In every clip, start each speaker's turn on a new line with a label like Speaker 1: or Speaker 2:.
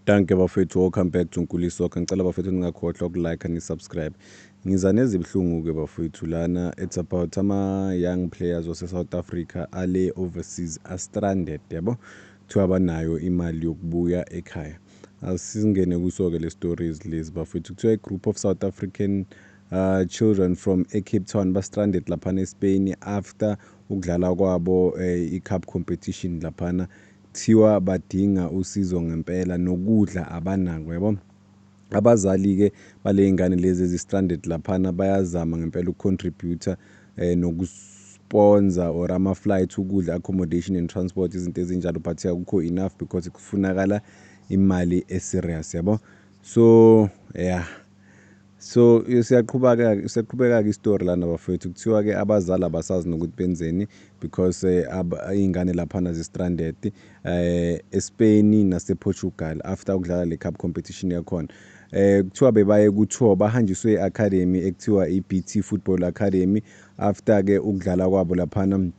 Speaker 1: Danke bafethu, welcome back to Nkulisi Soccer. Ngicela bafethu ningakhohlwa ukulike nisubscribe. Ngiza nezibhlungu-ke bafethu lana. It's about ama-young players wase-South Africa ale overseas stranded yabo. Kuthiwa banayo imali yokubuya ekhaya. Asingene kuso-ke le stories lezi bafethu. Kuthiwa a-group of South African children from Cape Town ba-stranded laphana eSpain after ukudlala kwabo i-cup competition laphana. Kuthiwa badinga usizo ngempela nokudla abanako yabo. Abazali-ke bale y'ngane lezi ezi-stranded laphana bayazama ngempela ukucontributor nokusponsor or ama-flight, ukudla, accommodation and transport, izinto ezinjalo, but akukho enough because kufunakala imali eserious yabo. So yeah, so siyaqhubeka-ke istory lana bafethu. Kuthiwa-ke abazali abasazi nokuthi benzeni because iy'ngane laphana zi-stranded eSpain nasePortugal after ukudlala le cup competition yakhona. Kuthiwa bebaye ku-tour, bahanjiswe i-academy ekuthiwa i-BT Football Academy after-ke ukudlala kwabo laphana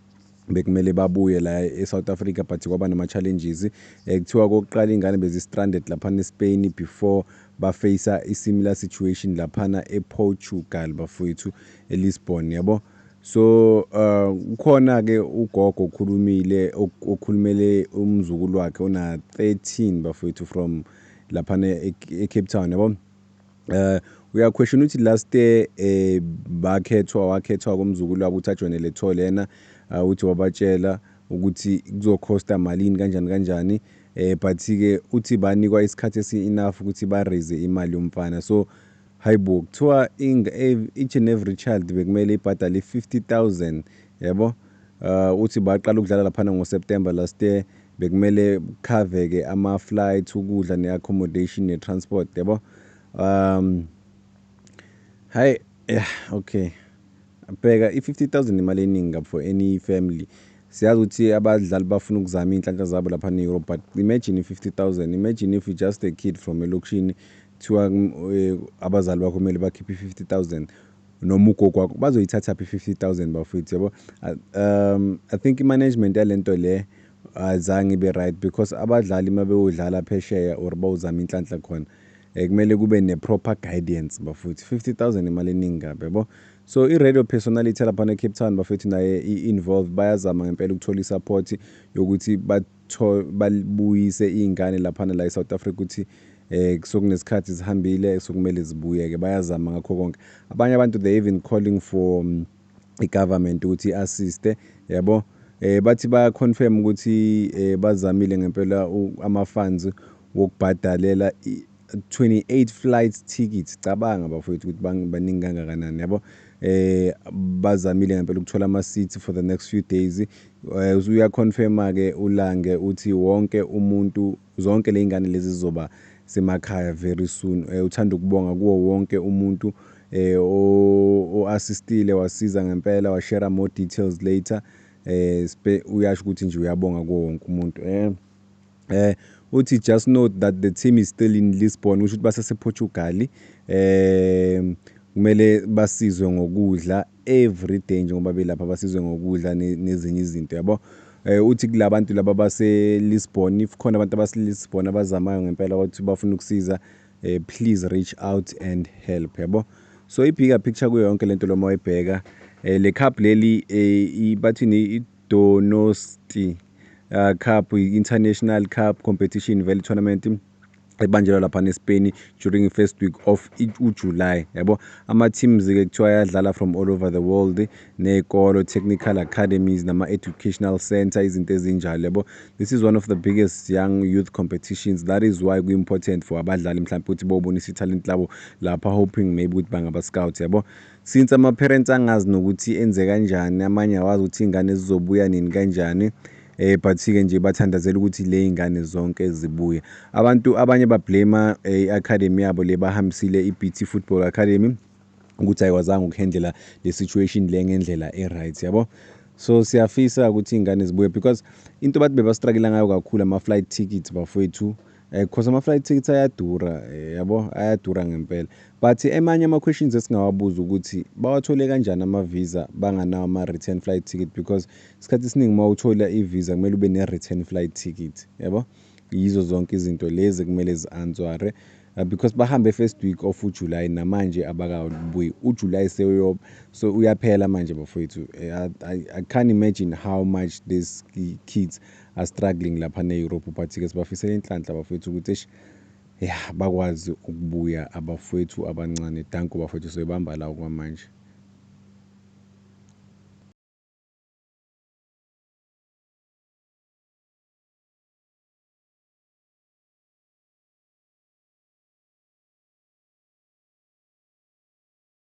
Speaker 1: bekumele babuye la eSouth Africa, but kwaba nama-challenges. Kuthiwa kokuqala iy'ngane bezi-stranded laphana eSpain before bafacea i-similar situation laphana ePortugal bafowethu eLisbon yabo. So kukhona-ke ugogo okhulumele umzukulu wakhe ona 13 bafowethu from laphana eCape Town yabo. Uyaquestion ukuthi last year wakhethwa komzukulu wabo ukuthi ajoine le tour lena, uthi wabatshela ukuthi kuzokhosta malini kanjani but-ke uthi banikwa isikhathi esi-enough ukuthi ba-raise imali yomfana. So hayibo, kuthiwa each and every child bekumele ibhadale 50,000 yabo. Uthi baqala ukudlala laphana ngoSeptember last year, bekumele khave-ke ama-flight, ukudla ne-accommodation ne-transport yabo. Okay, bheka i-50,000 imali eningi for any family. Siyazi ukuthi abadlali bafuna ukuzama iy'nhlanhla zabo lapha e-Europe, but imagine i-50,000. Imagine if you're just a kid from elokishini, kuthiwa abazali bakho kumele bakhiphe i-50,000 noma ugogo wakho bazoyithathaphi i-50,000 bafethu yabo. I think i-management yalento le azange ibe right because abadlali mabeyodlala phesheya or bawuzama inhlanhla khona kumele kube ne-proper guidance bafethu. 50,000 imali eningi kabi yabo. So i-radio personality laphana eCape Town bafethu naye i-involved, bayazama ngempela ukuthola i-support yokuthi babuyise iy'ngane laphana la eSouth Africa ukuthi sokunesikhathi zihambile sokumele zibuye-ke, bayazama ngakho konke. Abanye abantu they even calling for i-government ukuthi assiste yabo. Bathi baya-confirm ukuthi bazamile ngempela ama-funds wokubhadalela 28 flight tickets. Cabanga bafowethu ukuthi baningi kangakanani yabo. Bazamile ngempela ukuthola ama-seats for the next few days. Uyaconfirma-ke uLange uthi wonke umuntu, zonke le y'ngane lezi zizoba semakhaya very soon. Uthanda ukubonga kuwo wonke umuntu o-assistile, wasiza ngempela, washare more details later. Uyasho ukuthi nje uyabonga kuwo wonke umuntu. Uthi just note that the team is still in Lisbon, usho ukuthi basesePortugal. Kumele basizwe ngokudla every day njengoba belapha, basizwe ngokudla nezinye izinto yabo. Uthi kulabantu laba base-Lisbon, if khona abantu base-Lisbon abazamayo ngempela ukuthi bafuna ukusiza, please reach out and help yabo. So i-bigger picture kuyo yonke lento lo mawayibheka, le cup leli bathini iDonosti Cup, international cup competition valley tournament ebanjelwa lapha eSpain during the first week of July yabo. Ama-teams-ke kuthiwa ayadlala from all over the world, nekolo, technical academies, nama-educational center, izinto ezinjalo yabo. This is one of the biggest young youth competitions. That is why ku-important for abadlali mhlawumbe ukuthi bobonisa italent labo lapha, hoping maybe ukuthi bangaba-scout yabo. Since ama-parents angazi nokuthi enze kanjani, amanye awazi ukuthi iy'ngane zizobuya nini kanjani, but-ke nje bathandazela ukuthi le y'ngane zonke zibuye. Abanye bablame i-academy yabo le bahambisile i-BT Football Academy ukuthi ayikwazanga ukuhandlela le situation le ngendlela e-right yabo. So siyafisa ukuthi iy'ngane zibuye because into bathi bebastruggle ngayo kakhulu ama-flight tickets bafowethu, because ama-flight tickets ayadura yabo, ayadura ngempela. But amanye ama-questions esingawabuza ukuthi bawathole kanjani ama-visa banganawo ama-return flight ticket, because isikhathi esiningi uma uthola i-visa kumele ube ne-return flight ticket yabo. yizo zonke izinto lezi kumele zi-answare because bahambe first week of uJuly namanje abakabuyi. uJuly so uyaphela manje bafowethu. I can't imagine how much these kids are struggling lapha ne-Europe, but-ke sibafisela inhlanhla bafowethu ukuthi bakwazi ukubuya abafowethu abancane. Danko bafowethu, soyibamba la kwamanje.